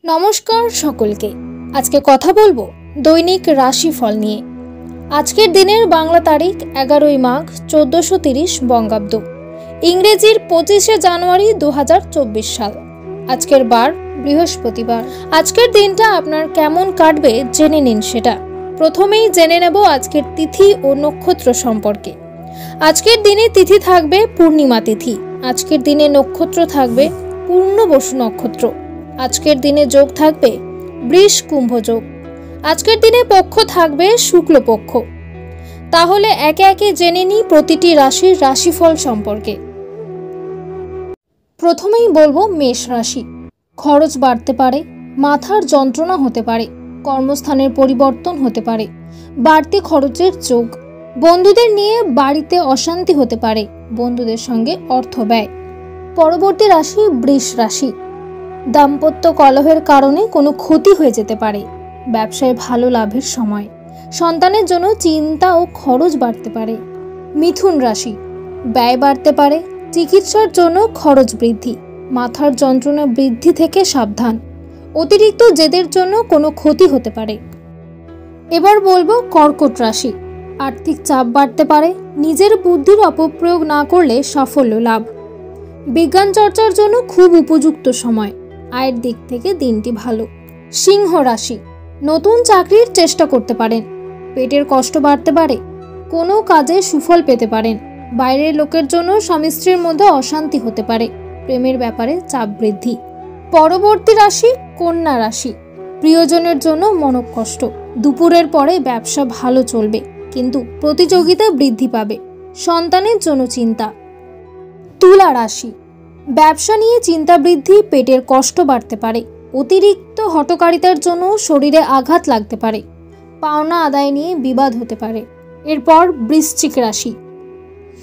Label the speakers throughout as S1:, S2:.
S1: নমস্কার সকলকে। আজকে কথা বলবো দৈনিক রাশিফল নিয়ে। আজকের দিনের বাংলা তারিখ 11ই মাঘ 1430 বঙ্গাব্দ, ইংরেজির 25শে জানুয়ারি 2024 সাল। আজকের বার বৃহস্পতিবার। আজকের দিনটা আপনার কেমন কাটবে জেনে নিন সেটা। প্রথমেই জেনে নেব আজকের তিথি ও নক্ষত্র সম্পর্কে। আজকের দিনে তিথি থাকবে পূর্ণিমা তিথি। আজকের দিনে নক্ষত্র থাকবে পূর্ণবসু নক্ষত্র। আজকের দিনে যোগ থাকবে বৃষ কুম্ভ যোগ। আজকের দিনে পক্ষ থাকবে শুক্লপক্ষ। তাহলে একে একে জেনে নিই প্রতিটি রাশির রাশিফল সম্পর্কে। প্রথমেই বলবো মেষ রাশি। খরচ বাড়তে পারে, মাথার যন্ত্রণা হতে পারে, কর্মস্থানের পরিবর্তন হতে পারে, বাড়তি খরচের যোগ। বন্ধুদের নিয়ে বাড়িতে অশান্তি হতে পারে, বন্ধুদের সঙ্গে অর্থ ব্যয়। পরবর্তী রাশি বৃষ রাশি। দাম্পত্য কলহের কারণে কোনো ক্ষতি হয়ে যেতে পারে, ব্যবসায় ভালো লাভের সময়। সন্তানের জন্য চিন্তা ও খরচ বাড়তে পারে। মিথুন রাশি। ব্যয় বাড়তে পারে, চিকিৎসার জন্য খরচ বৃদ্ধি, মাথার যন্ত্রণা বৃদ্ধি থেকে সাবধান। অতিরিক্ত জেদের জন্য কোনো ক্ষতি হতে পারে। এবার বলবো কর্কট রাশি। আর্থিক চাপ বাড়তে পারে, নিজের বুদ্ধির অপপ্রয়োগ না করলে সাফল্য লাভ। বিজ্ঞান চর্চার জন্য খুব উপযুক্ত সময়, আয়ের দিক থেকে দিনটি ভালো। সিংহ রাশি। নতুন চাকরির চেষ্টা করতে পারেন, পেটের কষ্ট বাড়তে পারে, কোনো কাজে সুফল পেতে পারেন। বাইরের লোকের জন্য স্বামী স্ত্রীর মধ্যে অশান্তি হতে পারে, প্রেমের ব্যাপারে চাপ বৃদ্ধি। পরবর্তী রাশি কন্যা রাশি। প্রিয়জনের জন্য মনোকষ্ট। দুপুরের পরে ব্যবসা ভালো চলবে, কিন্তু প্রতিযোগিতা বৃদ্ধি পাবে। সন্তানের জন্য চিন্তা। তুলা রাশি। ব্যবসা নিয়ে চিন্তা বৃদ্ধি, পেটের কষ্ট বাড়তে পারে, অতিরিক্ত হঠকারিতার জন্য শরীরে আঘাত লাগতে পারে, পাওনা আদায় নিয়ে বিবাদ হতে পারে। এরপর বৃশ্চিক রাশি।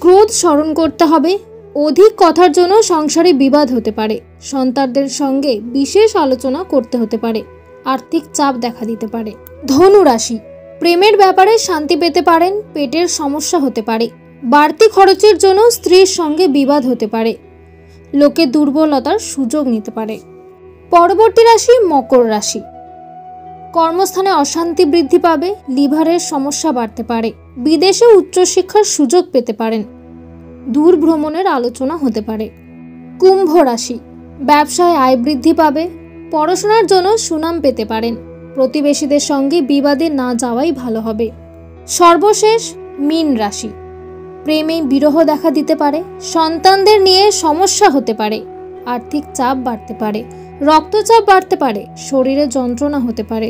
S1: ক্রোধ স্মরণ করতে হবে, অধিক কথার জন্য সংসারে বিবাদ হতে পারে, সন্তানদের সঙ্গে বিশেষ আলোচনা করতে হতে পারে, আর্থিক চাপ দেখা দিতে পারে। ধনু রাশি। প্রেমের ব্যাপারে শান্তি পেতে পারেন, পেটের সমস্যা হতে পারে, বাড়তি খরচের জন্য স্ত্রীর সঙ্গে বিবাদ হতে পারে, লোকে দুর্বলতার সুযোগ নিতে পারে। পরবর্তী রাশি মকর রাশি। কর্মস্থানে অশান্তি বৃদ্ধি পাবে, লিভারের সমস্যা বাড়তে পারে, বিদেশে উচ্চশিক্ষার সুযোগ পেতে পারেন, দূর ভ্রমণের আলোচনা হতে পারে। কুম্ভ রাশি। ব্যবসায় আয় বৃদ্ধি পাবে, পড়াশোনার জন্য সুনাম পেতে পারেন, প্রতিবেশীদের সঙ্গে বিবাদে না যাওয়াই ভালো হবে। সর্বশেষ মীন রাশি। প্রেমে বিরহ দেখা দিতে পারে, সন্তানদের নিয়ে সমস্যা হতে পারে, আর্থিক চাপ বাড়তে পারে, রক্তচাপ বাড়তে পারে, শরীরে যন্ত্রণা হতে পারে।